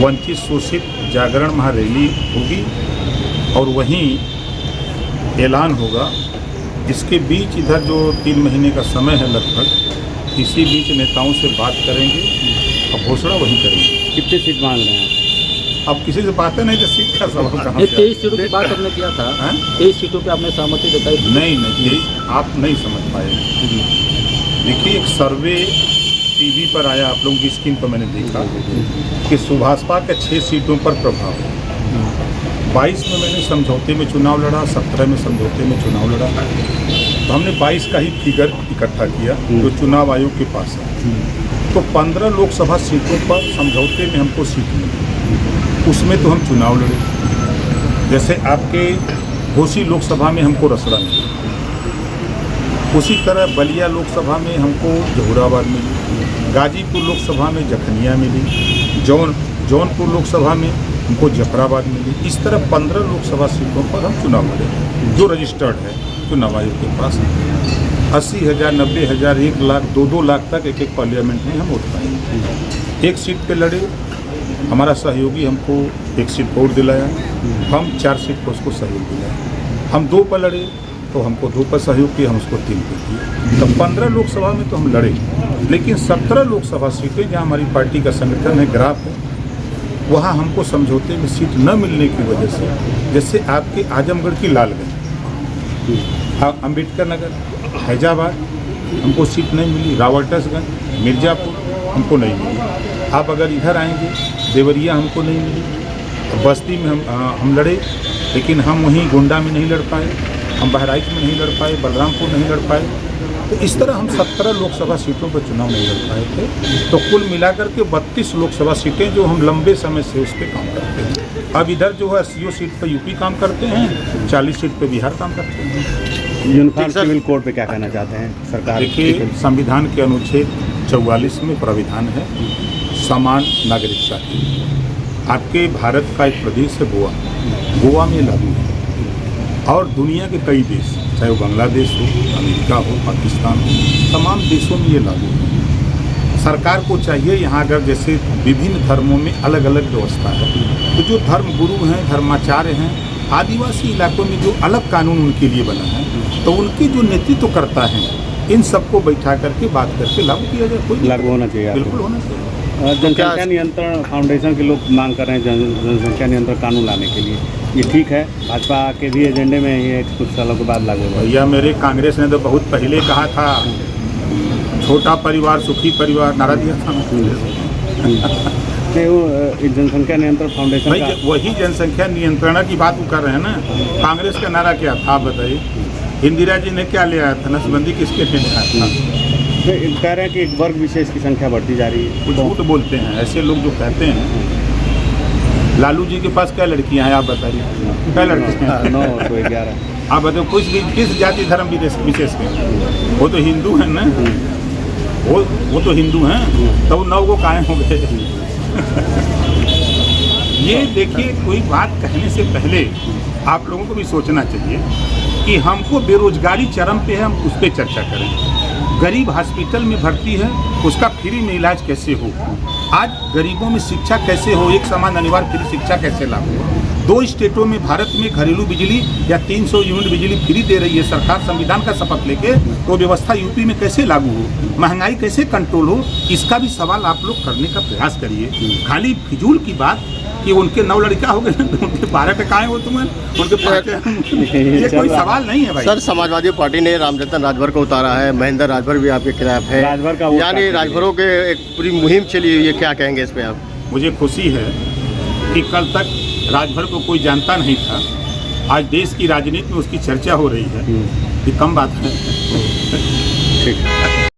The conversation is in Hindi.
वंचित शोषित जागरण महारैली होगी और वहीं ऐलान होगा। इसके बीच इधर जो 3 महीने का समय है लगभग, इसी बीच नेताओं से बात करेंगे और घोषणा वहीं करेंगे। कितनी सीट मांग रहे हैं आप? अब किसी से बातें नहीं तो सीट का सवाल कहाँ से? 23 सीटों की बात आपने किया था, 23 सीटों पे आपने सहमति जताई थी। नहीं, आप नहीं समझ पाए। देखिए, एक सर्वे टीवी पर आया, आप लोगों की स्क्रीन पर मैंने देखा कि सुभाषपा के 6 सीटों पर प्रभाव है। 22 में मैंने समझौते में चुनाव लड़ा, 17 में समझौते में चुनाव लड़ा, तो हमने 22 का ही फिगर इकट्ठा किया जो चुनाव आयोग के पास है। तो 15 लोकसभा सीटों पर समझौते में हमको सीट मिली, उसमें तो हम चुनाव लड़े। जैसे आपके घोसी लोकसभा में हमको रसड़ा मिली, उसी तरह बलिया लोकसभा में हमको जहुराबाद मिली, गाजीपुर लोकसभा में जखनिया मिली, जौनपुर लोकसभा में हमको जफराबाद मिली। इस तरह 15 लोकसभा सीटों पर हम चुनाव लड़े जो रजिस्टर्ड है चुनाव आयोग के पास। 80,000, 90,000, 1 लाख, 2-2 लाख तक एक पार्लियामेंट में हम वोट पाए। एक सीट पे लड़े, हमारा सहयोगी हमको 1 सीट वोट दिलाया, हम 4 सीट पर उसको सहयोग दिलाया। हम 2 पर लड़े तो हमको 2 पर सहयोग किया, हम उसको 3 पर किए। तो 15 लोकसभा में तो हम लड़े, लेकिन 17 लोकसभा सीटें जहाँ हमारी पार्टी का संगठन है, ग्राफ है, वहाँ हमको समझौते में सीट न मिलने की वजह से, जैसे आपके आजमगढ़ की लालगंज, अम्बेडकर नगर, हैदराबाद हमको सीट नहीं मिली, रावटसगंज, मिर्ज़ापुर हमको नहीं मिली। आप अगर इधर आएंगे, देवरिया हमको नहीं मिली, बस्ती में हम लड़े, लेकिन हम वहीं गोंडा में नहीं लड़ पाए, हम बहराइच में नहीं लड़ पाए, बलरामपुर नहीं लड़ पाए। तो इस तरह हम 17 लोकसभा सीटों पर चुनाव नहीं लड़ पाए थे। तो कुल मिलाकर के 32 लोकसभा सीटें जो हम लंबे समय से उस पर काम करते हैं। अब इधर जो है 80 सीट पर यूपी काम करते हैं, 40 सीट पर बिहार काम करते हैं। यूनिफॉर्म सिविल कोड पे क्या कहना चाहते हैं सरकार? देखिए, संविधान के अनुच्छेद 44 में प्राविधान है समान नागरिकता की। आपके भारत का एक प्रदेश है गोवा में लागू है, और दुनिया के कई देश, चाहे वो बांग्लादेश हो, अमेरिका हो, पाकिस्तान हो, तमाम देशों में ये लागू है। सरकार को चाहिए यहाँ अगर जैसे विभिन्न धर्मों में अलग अलग व्यवस्था है, तो जो धर्म गुरु हैं, धर्माचार्य हैं, आदिवासी इलाकों में जो अलग कानून उनके लिए बना है, तो उनके जो नेतृत्व करता है, इन सबको बैठा करके बात करके लागू किया जाए। कोई लागू होना चाहिए, बिल्कुल होना चाहिए। जनसंख्या नियंत्रण फाउंडेशन के लोग मांग कर रहे हैं जनसंख्या नियंत्रण कानून लाने के लिए, ये ठीक है? भाजपा के भी एजेंडे में ये कुछ सालों के बाद लागू होगा। भैया, मेरे कांग्रेस ने तो बहुत पहले कहा था, छोटा परिवार सुखी परिवार नारा दिया था। जनसंख्या नियंत्रण फाउंडेशन भाई, वही जनसंख्या नियंत्रण की बात वो कर रहे हैं ना। कांग्रेस का नारा क्या था आप बताइए? इंदिरा जी ने क्या ले आया था? नसबंदी किसके लिए आया था? कह रहे हैं कि एक वर्ग विशेष की संख्या बढ़ती जा रही है। कुछ झूठ बोलते हैं ऐसे लोग जो कहते हैं। लालू जी के पास क्या लड़कियां हैं आप बताइए? क्या लड़कियां? 9 तो 11। आप बताओ किस जाति धर्म विशेष के? वो तो हिंदू हैं ना, वो तो हिंदू हैं, तो वो 9 को काहे हो गए? ये देखिए, कोई बात कहने से पहले आप लोगों को भी सोचना चाहिए कि हमको बेरोजगारी चरम पे है, हम उस पर चर्चा करें। गरीब हॉस्पिटल में भर्ती है, उसका फ्री में इलाज कैसे हो? आज गरीबों में शिक्षा कैसे हो? एक समान अनिवार्य फ्री शिक्षा कैसे लागू हो? 2 स्टेटों में भारत में घरेलू बिजली या 300 यूनिट बिजली फ्री दे रही है सरकार संविधान का शपथ लेके, तो व्यवस्था यूपी में कैसे लागू हो? महंगाई कैसे कंट्रोल हो? इसका भी सवाल आप लोग करने का प्रयास करिए। खाली फिजूल की बात कि उनके 9 लड़का हो गए, उनके 12 टकाएं हो तुम्हें, उनके 5 ये कोई सवाल नहीं है भाई। सर, समाजवादी पार्टी ने रामजतन राजभर को उतारा है, महेंद्र राजभर भी आपके खिलाफ है। राजभर का यानी राजभरों के एक पूरी मुहिम चली हुई है, क्या कहेंगे इस पे आप? मुझे खुशी है कि कल तक राजभर को कोई जानता नहीं था, आज देश की राजनीति में उसकी चर्चा हो रही है, ये कम बात है। ठीक है।